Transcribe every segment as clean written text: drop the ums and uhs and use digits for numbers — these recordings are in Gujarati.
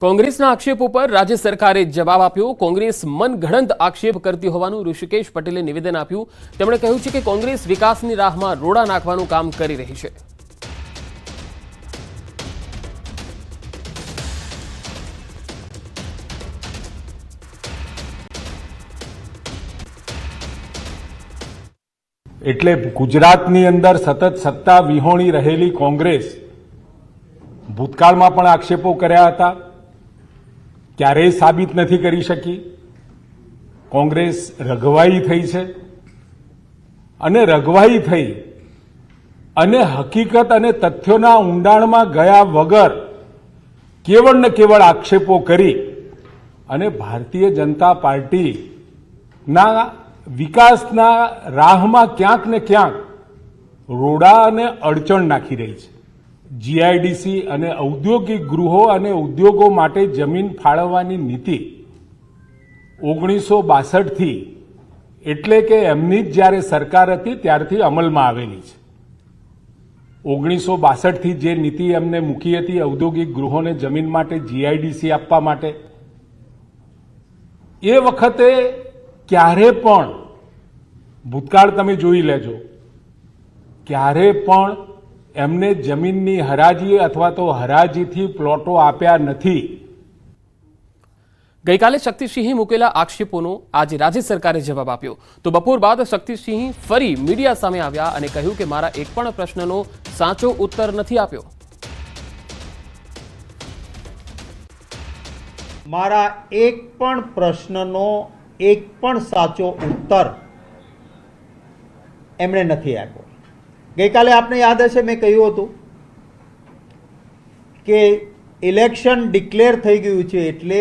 કોંગ્રેસના આક્ષેપો પર રાજ્ય સરકારે જવાબ આપ્યો। કોંગ્રેસ મનગઢંત આક્ષેપ કરતી હોવાનું ઋષિકેશ પટેલે નિવેદન આપ્યું। તેમણે કહ્યું છે કે કોંગ્રેસ વિકાસની રાહમાં રોડા નાખવાનું કામ કરી રહી છે। એટલે ગુજરાતની અંદર સતત સત્તા વિહોણી રહેલી કોંગ્રેસ ભૂતકાળમાં પણ આક્ષેપો કર્યા હતા, ક્યારેય સાબિત નથી કરી શકી। કોંગ્રેસ રઘવાઈ થઈ છે અને રઘવાઈ થઈ અને હકીકત અને તથ્યોના ઊંડાણમાં ગયા વગર કેવળ ને કેવળ આક્ષેપો કરી અને ભારતીય જનતા પાર્ટીના વિકાસના રાહમાં ક્યાંક ને ક્યાંક રોડા અને અડચણ નાખી રહી છે। જીઆઈડીસી અને ઔદ્યોગિક ગૃહો અને ઉદ્યોગો માટે જમીન ફાળવવાની નીતિ 1962 થી એટલે કે એમની જ જ્યારે સરકાર હતી ત્યારથી અમલમાં આવેલી છે। 1962 થી જે નીતિ એમને મૂકી હતી ઔદ્યોગિક ગૃહોને જમીન માટે જીઆઈડીસી આપવા માટે, એ વખતે ક્યારે પણ ભૂતકાળ તમે જોઈ લેજો, ક્યારે પણ એમને જમીનની હરાજી અથવા તો હરાજીથી પ્લોટો આપ્યા નથી। ગઈકાલે શક્તિસિંહે મૂકેલા આક્ષેપોનો આજે રાજ્ય સરકારે જવાબ આપ્યો। તો બપોર બાદ શક્તિસિંહ ફરી મીડિયા સામે આવ્યા અને કહ્યું કે મારા એક પણ પ્રશ્નનો સાચો ઉત્તર નથી આપ્યો। મારા એક પણ પ્રશ્નનો એક પણ સાચો ઉત્તર એમણે નથી આપ્યો। ગઈકાલે આપને યાદ હશે મેં કહ્યું હતું કે ઇલેક્શન ડિક્લેર થઈ ગયું છે એટલે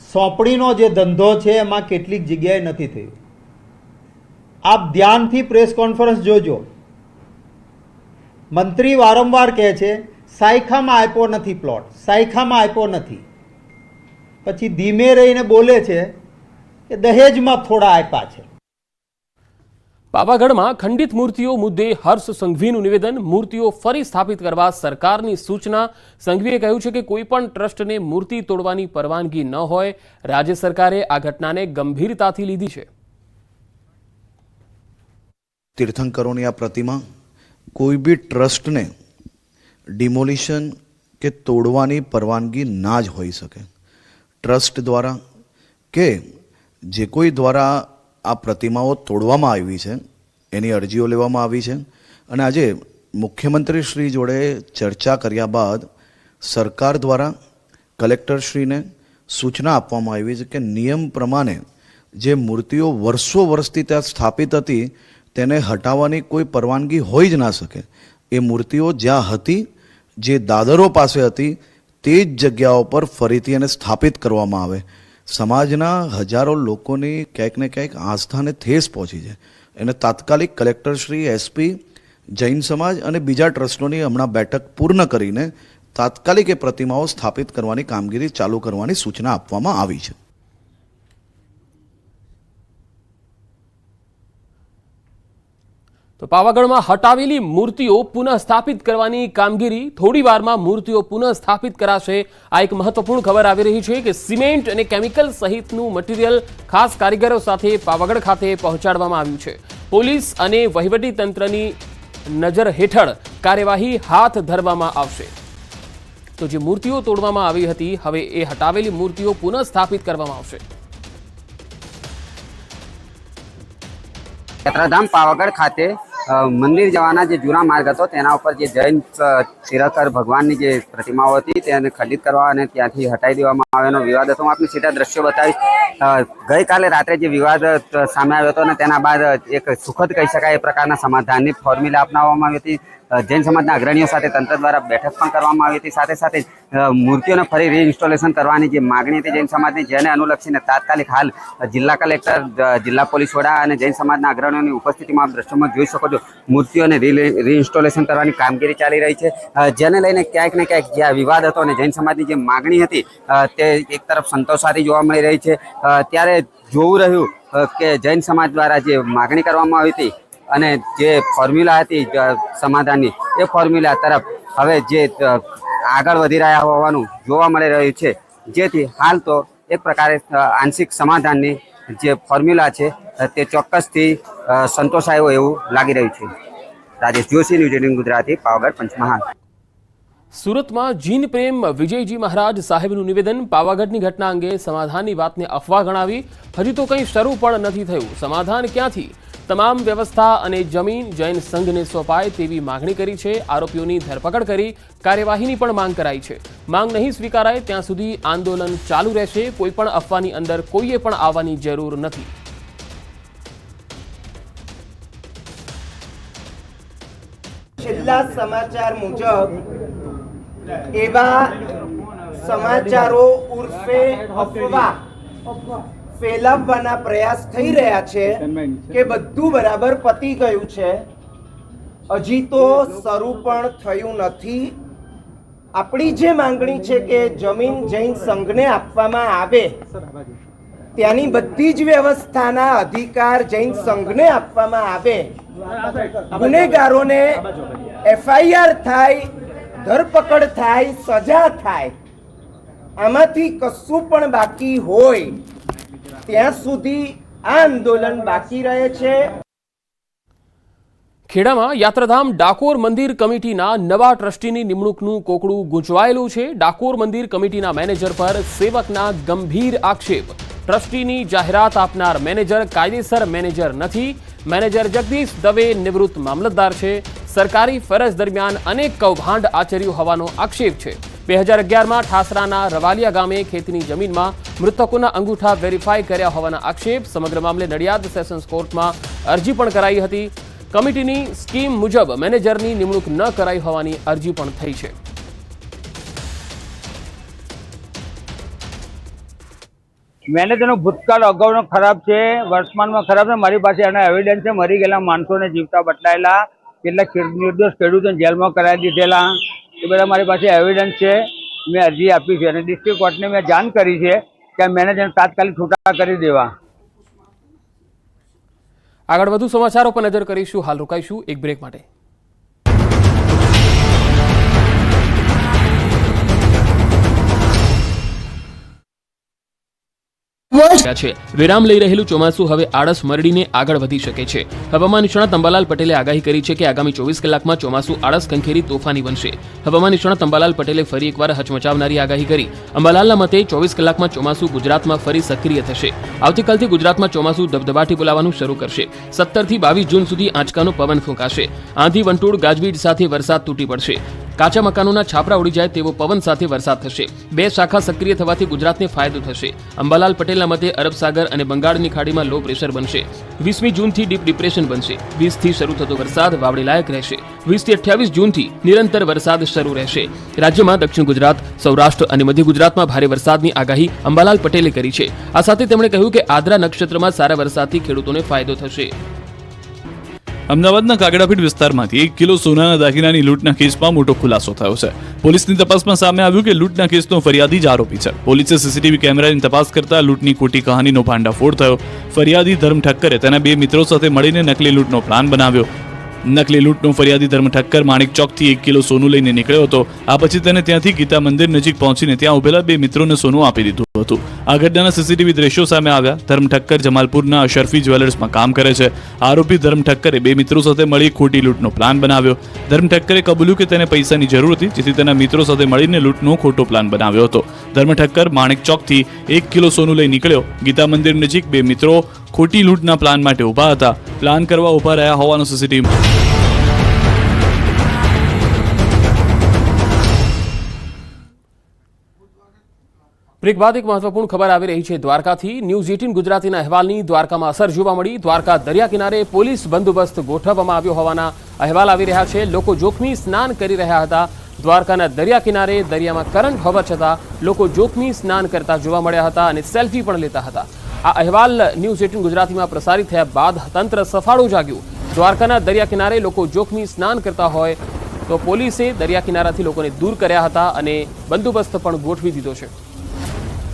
સોંપણીનો જે ધંધો છે એમાં કેટલીક જગ્યાએ નથી થયું। આપ ધ્યાનથી પ્રેસ કોન્ફરન્સ જોજો। મંત્રી વારંવાર કહે છે સાયખામાં આપ્યો નથી પ્લોટ, સાયખામાં આપ્યો નથી, પછી ધીમે રહીને બોલે છે કે દહેજમાં થોડા આપ્યા છે। પાવાગઢમાં ખંડિત મૂર્તિઓ મુદ્દે હર્ષ સંઘવીનું નિવેદન। મૂર્તિઓ ફરી સ્થાપિત કરવા સરકારની સૂચના। સંઘવીએ કહ્યું છે કે કોઈ પણ ટ્રસ્ટને મૂર્તિ તોડવાની પરવાનગી ન હોય। રાજ્ય સરકારે આ ઘટનાને ગંભીરતાથી લીધી છે। તીર્થંકરોની આ પ્રતિમા કોઈ બી ટ્રસ્ટને ડિમોલિશન કે તોડવાની પરવાનગી ના જ હોઈ શકે। ટ્રસ્ટ દ્વારા કે જે કોઈ દ્વારા આ પ્રતિમાઓ તોડવામાં આવી છે એની અરજીઓ લેવામાં આવી છે અને આજે મુખ્યમંત્રી શ્રી જોડે ચર્ચા કર્યા બાદ સરકાર દ્વારા કલેક્ટરશ્રીને સૂચના આપવામાં આવી છે કે નિયમ પ્રમાણે જે મૂર્તિઓ વર્ષો વર્ષથી ત્યાં સ્થાપિત હતી તેને હટાવવાની કોઈ પરવાનગી હોઈ જ ના શકે। એ મૂર્તિઓ જ્યાં હતી, જે દાદરો પાસે હતી, તે જ જગ્યાઓ પર ફરીથી એને સ્થાપિત કરવામાં આવે। સમાજના હજારો લોકોની ક્યાંક ને ક્યાંક આસ્થાને ઠેસ પહોંચી છે। એને તાત્કાલિક કલેક્ટરશ્રી, એસપી, જૈન સમાજ અને બીજા ટ્રસ્ટોની હમણાં બેઠક પૂર્ણ કરીને તાત્કાલિક એ પ્રતિમાઓ સ્થાપિત કરવાની કામગીરી ચાલુ કરવાની સૂચના આપવામાં આવી છે। તો પાવાગઢમાં હટાવેલી મૂર્તિઓ પુનઃ સ્થાપિત કરવાની કામગીરી થોડી વારમાં મૂર્તિઓ પુનઃ સ્થાપિત કરાશે। આ એક મહત્વપૂર્ણ ખબર આવી રહી છે કે સિમેન્ટ અને કેમિકલ સહિતનું મટીરિયલ ખાસ કારીગરો સાથે પાવાગઢ ખાતે પહોંચાડવામાં આવ્યું છે। પોલીસ અને વહીવટી તંત્રની નજર હેઠળ કાર્યવાહી હાથ ધરવામાં આવશે। તો જે મૂર્તિઓ તોડવામાં આવી હતી હવે એ હટાવેલી મૂર્તિઓ પુનઃ સ્થાપિત કરવામાં આવશે। યાત્રાધામ પાવાગઢ ખાતે મંદિર જવાના જે જૂના માર્ગ હતો તેના ઉપર જે જૈન તીર્થંકર ભગવાનની જે પ્રતિમાઓ હતી તેને ખંડિત કરવા અને ત્યાંથી હટાવી દેવામાં આવ્યાનો વિવાદ હતો। હું આપને સીધા દ્રશ્યો બતાવીશ। ગઈકાલે રાત્રે જે વિવાદ સામે આવ્યો હતો અને તેના બાદ એક સુખદ કહી શકાય એ પ્રકારના સમાધાનની ફોર્મ્યુલા અપનાવવામાં આવી હતી। જૈન સમાજના અગ્રણીઓ સાથે તંત્ર દ્વારા બેઠક પણ કરવામાં આવી હતી। સાથે સાથે મૂર્તિઓને ફરી રીઇન્સ્ટોલેશન કરવાની જે માગણી હતી જૈન સમાજની, જેને અનુલક્ષીને તાત્કાલિક હાલ જિલ્લા કલેક્ટર, જિલ્લા પોલીસ વડા અને જૈન સમાજના અગ્રણીઓની ઉપસ્થિતિમાં દ્રશ્યોમાં જોઈ શકો છો મૂર્તિઓને રીઇન્સ્ટોલેશન કરવાની કામગીરી ચાલી રહી છે। જેને લઈને ક્યાંક ને ક્યાંક જે વિવાદ હતો અને જૈન સમાજની જે માગણી હતી તે એક તરફ સંતોષાતી જોવા મળી રહી છે। ત્યારે જોવું રહ્યું કે જૈન સમાજ દ્વારા જે માગણી કરવામાં આવી હતી અને જે ફોર્મ્યુલા હતી સમાધાનની, એ ફોર્મ્યુલા તરફ હવે જે આગળ વધી રહ્યા હોવાનું જોવા મળી રહ્યું છે, જેથી હાલ તો એક પ્રકારે આંશિક સમાધાનની જે ફોર્મ્યુલા છે તે ચોક્કસથી સંતોષાયો એવું લાગી રહ્યું છે. રાજેશ જોશી, ન્યૂઝ 18 ગુજરાતી, પાવાગઢ, પંચમહાલ. સુરતમાં જીન પ્રેમ વિજયજી મહારાજ સાહેબનું નિવેદન. પાવાગઢની ઘટના અંગે સમાધાનની વાતને અફવા ગણાવી. હજી તો કંઈ શરૂ પણ નથી થયું. સમાધાન ક્યાંથી? તમામ વ્યવસ્થા અને જમીન જૈન સંઘને સોંપાય તેવી માગણી કરી છે. આરોપીઓની ધરપકડ કરી કાર્યવાહીની પણ માંગ કરાઈ છે. માંગ નહીં સ્વીકારાય ત્યાં સુધી આંદોલન ચાલુ રહેશે. કોઈ પણ અફવાની અંદર કોઈએ પણ આવવાની જરૂર નથી. છેલ્લા સમાચાર મુજબ એવા સમાચારો ઉર્ફે અફવા ફેલાવવાના પ્રયાસ થઈ રહ્યા છે કે બધું બરાબર પતી ગયું છે. હજી તો શરૂ પણ થયું નથી. આપણી જે માંગણી છે કે જમીન જૈન સંઘને આપવામાં આવે, ત્યાંની બધી જ વ્યવસ્થાના અધિકાર જૈન સંઘને આપવામાં આવે, ગુનેગારોને FIR થાય, ધરપકડ થાય, સજા થાય, આમાંથી કશું પણ બાકી હોય ત્યાં સુધી આ આંદોલન બાકી રહે છે. ખેડામાં યાત્રાધામ ડાકોર મંદિર કમિટીના નવા ટ્રસ્ટીની નિમણૂકનું કોકડું ગૂંચવાયેલું છે. ડાકોર મંદિર કમિટીના મેનેજર પર સેવકના ગંભીર આક્ષેપ. ટ્રસ્ટીની જાહેરાત આપનાર મેનેજર કાયદેસર મેનેજર નથી. મેનેજર જગદીશ દવે નિવૃત્ત મામલતદાર છે. સરકારી ફરજ દરમિયાન અનેક કૌભાંડ આચર્યું હોવાનો આક્ષેપ છે. 2011માં ઠાસરાના રવાલિયા ગામે ખેતીની જમીનમાં મૃતકોના અંગૂઠા વેરીફાઈ કર્યા હોવાના આક્ષેપ. સમગ્ર મામલે નડિયાદ સેશન્સ કોર્ટમાં અરજી પણ કરાઈ હતી. કમિટીની સ્કીમ મુજબ મેનેજરની નિમણૂક ન કરાઈ હોવાની અરજી પણ થઈ છે. મેનેજરનો ભૂતકાળ અગાઉનો ખરાબ છે, વર્તમાનમાં ખરાબ છે. મારી પાસે એના એવિડન્સ છે. મરી ગયેલા માણસોને જીવતા બદલાયેલા, કેટલાક નિર્દોષ ખેડૂતોને જેલમાં કરાવી દીધેલા, એ બધા મારી પાસે એવિડન્સ છે. મેં અરજી આપી છે અને ડિસ્ટ્રિક્ટ કોર્ટને મેં જાણ કરી છે કે આ મેનેજરને તાત્કાલિક છૂટા કરી દેવા. આગળ વધુ સમાચારો પર નજર કરીશું. હાલ રોકાઈશું એક બ્રેક માટે. છે વિરામ લઈ રહેલું ચોમાસું હવે આળસ મરડીને આગળ વધી શકે છે. હવામાન નિષ્ણાત અંબાલાલ પટેલે આગાહી કરી છે કે આગામી 24 કલાકમાં ચોમાસું આળસ ખંખેરી તોફાની બનશે. હવામાન નિષ્ણાત અંબાલાલ પટેલે ફરી એકવાર હચમચાવનારી આગાહી કરી. અંબાલાલના મતે 24 કલાકમાં ચોમાસું ગુજરાતમાં ફરી સક્રિય થશે. આવતીકાલથી ગુજરાતમાં ચોમાસું ધબધબાટી બોલાવવાનું શરૂ કરશે. 17 થી 22 જૂન સુધી આંચકાનો પવન ફૂંકાશે. આંધી, વંટોળ, ગાજવીજ સાથે વરસાદ તૂટી પડશે. કાચા મકાનોના છાપરા ઉડી જાય તેવો પવન સાથે વરસાદ થશે. 2 શાખા સક્રિય થવાથી ગુજરાતને ફાયદો થશે. અંબાલાલ પટેલના મતે અરબ સાગર અને બંગાળની ખાડીમાં લો પ્રેશર બનશે. 20મી જૂનથી ડીપ ડિપ્રેશન બનશે. 20 થી શરૂ થતો વરસાદ વાવડી લાયક રહેશે. 20 થી 28 જૂનથી નિરંતર વરસાદ શરૂ રહેશે. રાજ્યમાં દક્ષિણ ગુજરાત, સૌરાષ્ટ્ર અને મધ્ય ગુજરાતમાં ભારે વરસાદની આગાહી અંબાલાલ પટેલે કરી છે. આ સાથે તેમણે કહ્યું કે આદ્રા નક્ષત્રમાં સારા વરસાદથી ખેડૂતોને ફાયદો થશે. અમદાવાદના કાગડાપીઠ વિસ્તારમાંથી 1 કિલો સોનાના દાગીનાની લૂંટના કેસમાં મોટો ખુલાસો થયો છે. પોલીસની તપાસમાં સામે આવ્યું કે લૂંટના કેસનો ફરિયાદી જ આરોપી છે. પોલીસે સીસીટીવી કેમેરાની તપાસ કરતા લૂંટની ખોટી કહાનીનો ભાંડાફોડ થયો. ફરિયાદી ધર્મ ઠક્કરે તેના 2 મિત્રો સાથે મળીને નકલી લૂંટનો પ્લાન બનાવ્યો. નકલી લૂંટનો ફરિયાદી ધર્મ ઠક્કર માણિક ચોકથી 1 કિલો સોનું લઈને નીકળ્યો હતો. આ પછી તેને ત્યાંથી ગીતા મંદિર નજીક પહોંચીને ત્યાં ઉભેલા 2 મિત્રોને સોનું આપી દીધું હતું. આ ઘટનાના સીસીટીવી દ્રશ્યો સામે આવ્યા. ધર્મ ઠક્કર જમાલપુરના અશરફી જ્વેલર્સમાં કામ કરે છે. આરોપી ધર્મ ઠક્કરે 2 મિત્રો સાથે મળી ખોટી લૂંટનો પ્લાન બનાવ્યો. ધર્મ ઠક્કરે કબૂલ્યું કે તેને પૈસાની જરૂર હતી, જેથી તેના મિત્રો સાથે મળીને લૂંટનો ખોટો પ્લાન બનાવ્યો હતો. ધર્મ ઠક્કર માણિક ચોકથી 1 કિલો સોનું લઈ નીકળ્યો. ગીતા મંદિર નજીક 2 મિત્રો ખોટી લૂંટના પ્લાન માટે ઊભા હતા. પ્લાન કરવા ઊભા રહ્યા હોવાનો સીસીટીવી બ્રેક બાદ એક મહત્વપૂર્ણ ખબર આવી રહી છે દ્વારકાથી. ન્યૂઝ 18 ગુજરાતીના અહેવાલની દ્વારકામાં અસર જોવા મળી. દ્વારકા દરિયા કિનારે પોલીસ બંદોબસ્ત ગોઠવવામાં આવ્યો હોવાના અહેવાલ આવી રહ્યા છે. લોકો જોખમી સ્નાન કરી રહ્યા હતા. દ્વારકાના દરિયા કિનારે દરિયામાં કરંટ હોવા છતાં લોકો જોખમી સ્નાન કરતા જોવા મળ્યા હતા અને સેલ્ફી પણ લેતા હતા. આ અહેવાલ ન્યૂઝ 18 ગુજરાતીમાં પ્રસારિત થયા બાદ તંત્ર સફાળું જાગ્યું. દ્વારકાના દરિયા કિનારે લોકો જોખમી સ્નાન કરતા હોય તો પોલીસે દરિયા કિનારાથી લોકોને દૂર કર્યા હતા અને બંદોબસ્ત પણ ગોઠવી દીધો છે.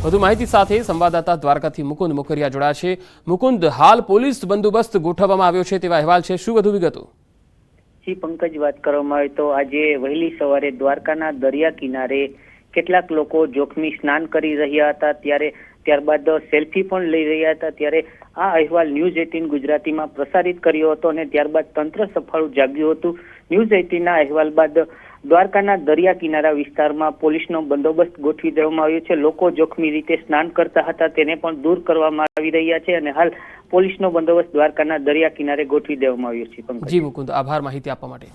વધુ માહિતી સાથે સંવાદદાતા દ્વારકાથી મુકુંદ મોકરિયા જોડાયા છે. મુકુંદ, હાલ પોલીસ બંદોબસ્ત ગોઠવવામાં આવ્યો છે તેવા અહેવાલ છે, શું વધુ વિગતો? જી પંકજ, વાત કરવામાં આવે તો આજે વહેલી સવારે દ્વારકાના દરિયા કિનારે કેટલાક લોકો જોખમી સ્નાન કરી રહ્યા હતા, ત્યારબાદ સેલ્ફી પણ લઈ રહ્યા હતા. ત્યારે આ અહેવાલ ન્યૂઝ 18 ગુજરાતીમાં પ્રસારિત કર્યો હતો અને ત્યારબાદ તંત્ર સફાળું જાગ્યું હતું. ન્યૂઝ 18ના અહેવાલ બાદ દ્વારકાના દરિયા કિનારા વિસ્તારમાં પોલીસનો બંદોબસ્ત ગોઠવી દેવામાં આવ્યો છે. લોકો જોખમી રીતે સ્નાન કરતા હતા તેને પણ દૂર કરવામાં આવી રહ્યા છે અને હાલ પોલીસનો બંદોબસ્ત દ્વારકાના દરિયા કિનારે ગોઠવી દેવામાં આવ્યો છે. પંકજ. જી મુકુંદ, આભાર માહિતી આપવા માટે.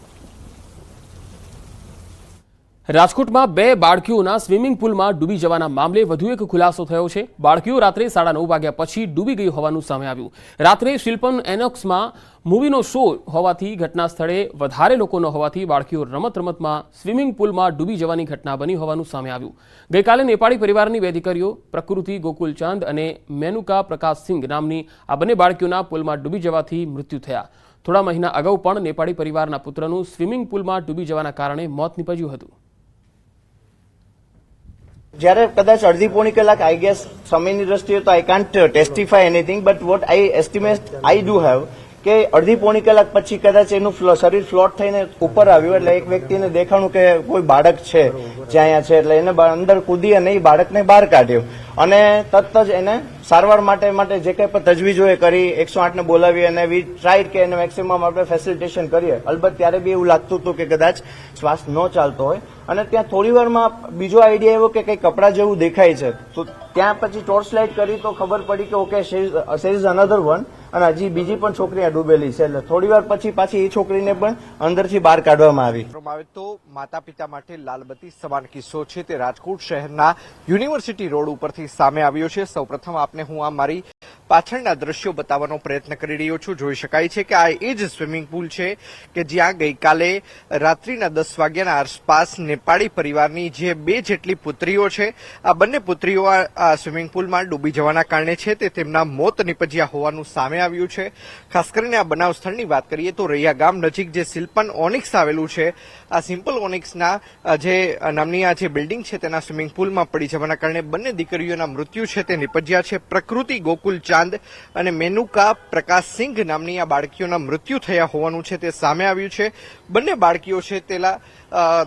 રાજકોટમાં 2 બાળકીઓના સ્વિમિંગ પુલમાં ડૂબી જવાના મામલે વધુ એક ખુલાસો થયો છે. બાળકીઓ રાત્રે 9:30 વાગ્યા પછી ડૂબી ગઈ હોવાનું સામે આવ્યું. રાત્રે શિલ્પન એનોક્સમાં મૂવીનો શો હોવાથી ઘટના સ્થળે વધારે લોકો ન હોવાથી બાળકીઓ રમતમાં સ્વિમિંગ પુલમાં ડૂબી જવાની ઘટના બની હોવાનું સામે આવ્યું. ગઈકાલે નેપાળી પરિવારની 2 દીકરીઓ પ્રકૃતિ ગોકુલચંદ અને મેનુકા પ્રકાશસિંહ નામની આ બંને બાળકીઓના પુલમાં ડૂબી જવાથી મૃત્યુ થયા. થોડા મહિના અગાઉ પણ નેપાળી પરિવારના પુત્રનું સ્વિમિંગ પુલમાં ડૂબી જવાના કારણે મોત નીપજ્યું હતું. જ્યારે કદાચ અડધી પોણી કલાક આઈ ગેસ સમયની દ્રષ્ટિએ તો I can't testify anything, but what I estimate I do have કે અડધી પોણી કલાક પછી કદાચ એનું શરીર ફ્લોટ થઈને ઉપર આવ્યું, એટલે એક વ્યક્તિને દેખાણું કે કોઈ બાળક છે જે અહીંયા છે, એટલે એને અંદર કૂદી અને એ બાળકને બહાર કાઢ્યું અને તરત જ એને સારવાર માટે જે કંઈ પણ તજવીજો એ કરી 108ને બોલાવી અને વી ટ્રાઈડ કે એને મેક્સિમમ આપણે ફેસિલિટેશન કરીએ. અલબત્ત ત્યારે બી એવું લાગતું હતું કે કદાચ શ્વાસ ન ચાલતો હોય અને ત્યાં થોડી વારમાં બીજો આઈડિયા એવો કે કંઈ કપડા જેવું દેખાય છે, તો ત્યાં પછી ટોર્ચ લાઇટ કરી તો ખબર પડી કે okay share is another one અને હજી બીજી પણ છોકરી ડૂબેલી છે. એટલે થોડી વાર પછી પાછી એ છોકરીને પણ અંદરથી બહાર કાઢવામાં આવી. તો માતા પિતા માટે લાલબત્તી સમાન કિસ્સો છે તે રાજકોટ શહેરના યુનિવર્સિટી રોડ ઉપરથી સામે આવ્યો છે. સૌપ્રથમ આપને હું આ મારી પાછળના દ્રશ્યો બતાવવાનો પ્રયત્ન કરી રહ્યો છું. જોઈ શકાય છે કે આ એ જ સ્વિમિંગ પુલ છે કે જ્યાં ગઈકાલે રાત્રિના 10 વાગ્યાના આસપાસ નેપાળી પરિવારની જે 2 જેટલી પુત્રીઓ છે, આ બંને પુત્રીઓ આ સ્વિમિંગ પુલમાં ડૂબી જવાના કારણે છે તે તેમના મોત નીપજ્યા હોવાનું સામે આવ્યું છે. ખાસ કરીને આ બનાવ સ્થળની વાત કરીએ તો રૈયા ગામ નજીક જે સિલ્પન ઓનિક્સ આવેલું છે, આ સિમ્પલ ઓનિક્સના જે નામની આ જે બિલ્ડિંગ છે તેના સ્વિમિંગ પુલમાં પડી જવાના કારણે બંને દીકરીઓના મૃત્યુ છે તે નીપજ્યા છે. પ્રકૃતિ ગોકુલચાંદ અને મેનુકા પ્રકાશસિંહ નામની આ બાળકીઓના મૃત્યુ થયા હોવાનું છે તે સામે આવ્યું છે. બંને બાળકીઓ છે તેલા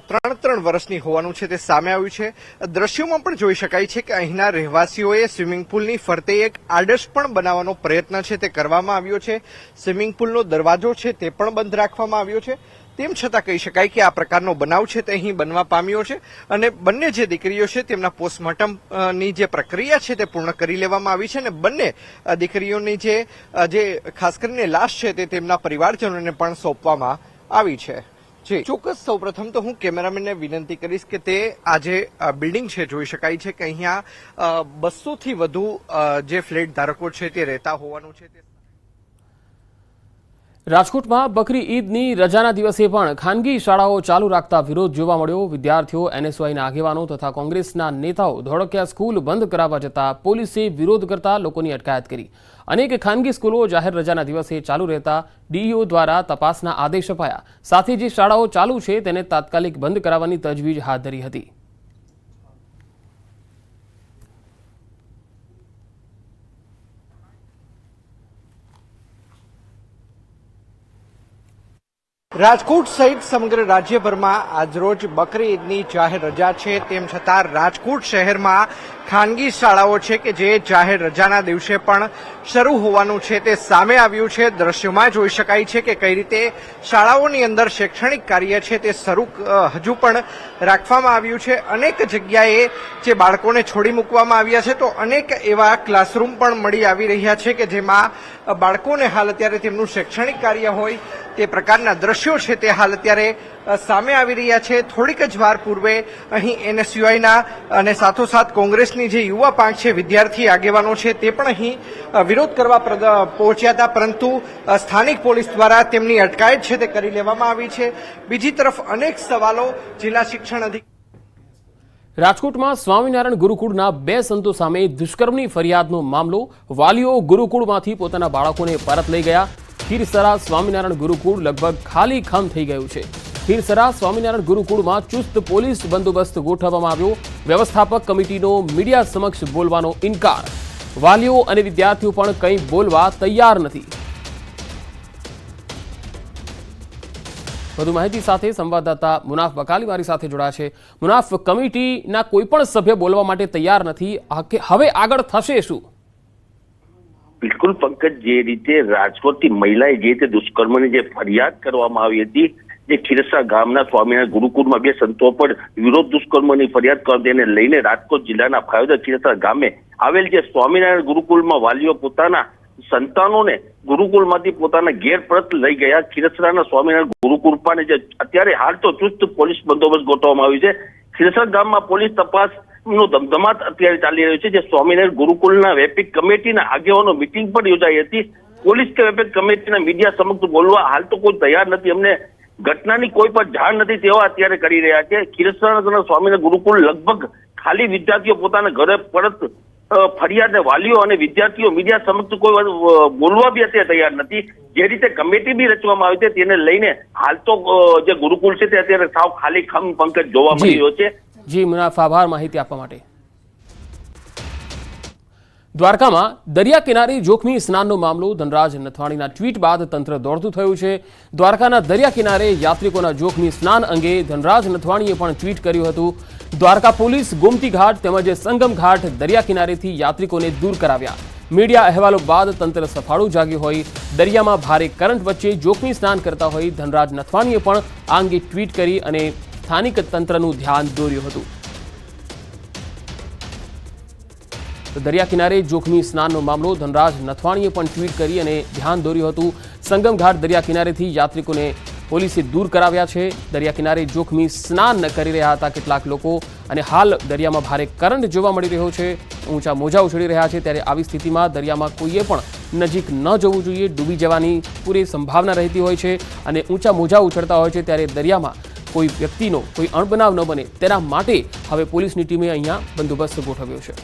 3 વર્ષની હોવાનું છે તે સામે આવ્યું છે. દ્રશ્યોમાં પણ જોઈ શકાય છે કે અહીંના રહેવાસીઓએ સ્વિમિંગ પુલની ફરતે એક આડશ પણ બનાવવાનો પ્રયત્ન છે તે કરવામાં આવ્યો છે. સ્વિમિંગ પુલનો દરવાજો છે તે પણ બંધ રાખવામાં આવ્યો છે. તેમ છતાં કહી શકાય કે આ પ્રકારનો બનાવ છે તે અહીં બનવા પામ્યો છે અને બંને જે દીકરીઓ છે તેમના પોસ્ટમોર્ટમની જે પ્રક્રિયા છે તે પૂર્ણ કરી લેવામાં આવી છે અને બંને દીકરીઓની જે ખાસ કરીને લાશ છે તે તેમના પરિવારજનોને પણ સોંપવામાં આવી છે. જી ચોક્કસ, સૌપ્રથમ તો હું કેમેરામેનને વિનંતી કરીશ કે તે આ જે બિલ્ડિંગ છે જોઈ શકાય છે કે અહીંયા 200 થી વધુ જે ફ્લેટ ધારકો છે તે રહેતા હોવાનું છે. રાજકોટમાં બકરી ઈદની રજાના દિવસે પણ ખાનગી શાળાઓ ચાલુ રાખતા વિરોધ જોવા મળ્યો. વિદ્યાર્થીઓ, એનએસયુઆઈના આગેવાનો તથા કોંગ્રેસના નેતાઓ ધોળકિયા સ્કૂલ બંધ કરાવવા જતા પોલીસે વિરોધ કરતા લોકોની અટકાયત કરી. અનેક ખાનગી સ્કૂલો જાહેર રજાના દિવસે ચાલુ રહેતા ડીઈઓ દ્વારા તપાસના આદેશ અપાયા. સાથે જે શાળાઓ ચાલુ છે તેને તાત્કાલિક બંધ કરાવવાની તજવીજ હાથ ધરી હતી. રાજકોટ સહિત સમગ્ર રાજ્યભરમાં આજરોજ બકરી ઈદની જાહેર રજા છે. તેમ છતાં રાજકોટ શહેરમાં ખાનગી શાળાઓ છે કે જે જાહેર રજાના દિવસે પણ શરૂ હોવાનું છે તે સામે આવ્યું છે. દ્રશ્યોમાં જોઈ શકાય છે કે કઈ રીતે શાળાઓની અંદર શૈક્ષણિક કાર્ય છે તે શરૂ હજુ પણ રાખવામાં આવ્યું છે. અનેક જગ્યાએ જે બાળકોને છોડી મૂકવામાં આવ્યા છે તો અનેક એવા ક્લાસરૂમ પણ મળી આવી રહ્યા છે કે જેમાં બાળકોને હાલ અત્યારે તેમનું શૈક્ષણિક કાર્ય હોય તે પ્રકારના દ્રશ્યો છે તે હાલ અત્યારે સામે આવી રહ્યા છે. થોડીક જ વાર પૂર્વે અહીં એનએસયુઆઈના અને સાથોસાથ કોંગ્રેસની જે યુવા પાંખ છે, વિદ્યાર્થી આગેવાનો છે તે પણ અહીં વિરોધ કરવા પહોંચ્યા હતા, પરંતુ સ્થાનિક પોલીસ દ્વારા તેમની અટકાયત છે તે કરી લેવામાં આવી છે. બીજી તરફ અનેક સવાલો જિલ્લા શિક્ષણ અધિકારી રાજકોટમાં સ્વામિનારાયણ ગુરુકુળના 2 સંતો સામે દુષ્કર્મની ફરિયાદનો મામલો. વાલીઓ ગુરુકુળમાંથી પોતાના બાળકોને પરત લઈ ગયા. ખીરસરા સ્વામિનારાયણ ગુરુકુળ લગભગ ખાલી ખમ થઈ ગયું છે. ખીરસરા સ્વામિનારાયણ ગુરુકુળમાં ચુસ્ત પોલીસ બંદોબસ્ત ગોઠવવામાં આવ્યો. વ્યવસ્થાપક કમિટીનો મીડિયા સમક્ષ બોલવાનો ઇનકાર. વાલીઓ અને વિદ્યાર્થીઓ પણ કંઈ બોલવા તૈયાર નથી. વધુ માહિતી સાથે સંવાદદાતા મુનાફ બકાલી મારી સાથે જોડાયા છે. મુનાફ, કમિટીના કોઈ પણ સભ્ય બોલવા માટે તૈયાર નથી. હવે આગળ થશે શું? બિલકુલ પંકજ, જે રીતે રાજકોટથી મહિલાએ જે રીતે દુષ્કર્મની જે ફરિયાદ કરવામાં આવી હતી, જે ખીરસરા ગામના સ્વામિનારાયણ ગુરુકુળમાં 2 સંતો પર વિરોધ દુષ્કર્મની ફરિયાદ કરી તેને લઈને રાજકોટ જિલ્લાના ફાયોદર ખીરસરા ગામે આવેલ જે સ્વામિનારાયણ ગુરુકુળમાં વાલીઓ પોતાના સંતાનોને ગુરુકુળમાંથી પોતાના ઘેર પરત લઈ ગયા. ખીરસરાના સ્વામિનારાયણ ગુરુકુળ પાસે જે અત્યારે હાલ તો ચુસ્ત પોલીસ બંદોબસ્ત ગોઠવવામાં આવ્યો છે. ખીરસરા ગામમાં પોલીસ તપાસનો ધમધમાટ અત્યારે ચાલી રહ્યો છે. જે સ્વામિનારાયણ ગુરુકુળના વેપિક કમિટીના આગેવાનો મિટિંગ પણ યોજાઈ હતી. પોલીસ કે વેપિક કમિટીના મીડિયા સમક્ષ બોલવા હાલ તો કોઈ તૈયાર નથી. અમને ઘટનાની કોઈ પણ જાણ નથી તેવા અત્યારે કરી રહ્યા છે. ખીરસરાના સ્વામિનારાયણ ગુરુકુળ લગભગ ખાલી વિદ્યાર્થીઓ પોતાના ઘરે પરત ફરિયાદ વાલીઓ અને વિદ્યાર્થીઓ મીડિયા સમક્ષ કોઈ બોલવા બી અત્યારે તૈયાર નથી. જે રીતે કમિટી બી રચવામાં આવી છે તેને લઈને હાલ તો જે ગુરુકુળ છે તે અત્યારે સાવ ખાલી ખમ પંકજ જોવા મળી રહ્યો છે. જી મુનાફ, આભાર માહિતી આપવા માટે. દ્વારકામાં દરિયા કિનારે જોખમી સ્નાનનો મામલો. ધનરાજ નથવાણીના ટ્વીટ બાદ તંત્ર દોડતું થયું છે. દ્વારકાના દરિયા કિનારે યાત્રિકોના જોખમી સ્નાન અંગે ધનરાજ નથવાણીએ પણ ટ્વીટ કર્યું હતું. દ્વારકા પોલીસ ગોમતી ઘાટ તેમજ સંગમ ઘાટ દરિયા કિનારેથી યાત્રિકોને દૂર કરાવ્યા. મીડિયા અહેવાલો બાદ તંત્ર સફાળું જાગ્યું હોય. દરિયામાં ભારે કરંટ વચ્ચે જોખમી સ્નાન કરતા હોય ધનરાજ નથવાણીએ પણ આ અંગે ટ્વીટ કરી અને સ્થાનિક તંત્રનું ધ્યાન દોર્યું હતું. દરિયા કિનારે જોખમી સ્નાનનો મામલો. ધનરાજ નથવાણીએ પણ ટ્વીટ કરી અને ધ્યાન દોર્યું હતું. સંગમ ઘાટ દરિયા કિનારેથી યાત્રિકોને પોલીસે દૂર કરાવ્યા છે. દરિયા કિનારે જોખમી સ્નાન કરી રહ્યા હતા કેટલાક લોકો અને હાલ દરિયામાં ભારે કરંટ જોવા મળી રહ્યો છે. ઊંચા મોજા ઉછળી રહ્યા છે. ત્યારે આવી સ્થિતિમાં દરિયામાં કોઈએ પણ નજીક ન જવું જોઈએ. ડૂબી જવાની પૂરી સંભાવના રહેતી હોય છે અને ઊંચા મોજા ઉછળતા હોય છે. ત્યારે દરિયામાં કોઈ વ્યક્તિનો કોઈ અણબનાવ ન બને તેના માટે હવે પોલીસની ટીમે અહીંયા બંદોબસ્ત ગોઠવ્યો છે.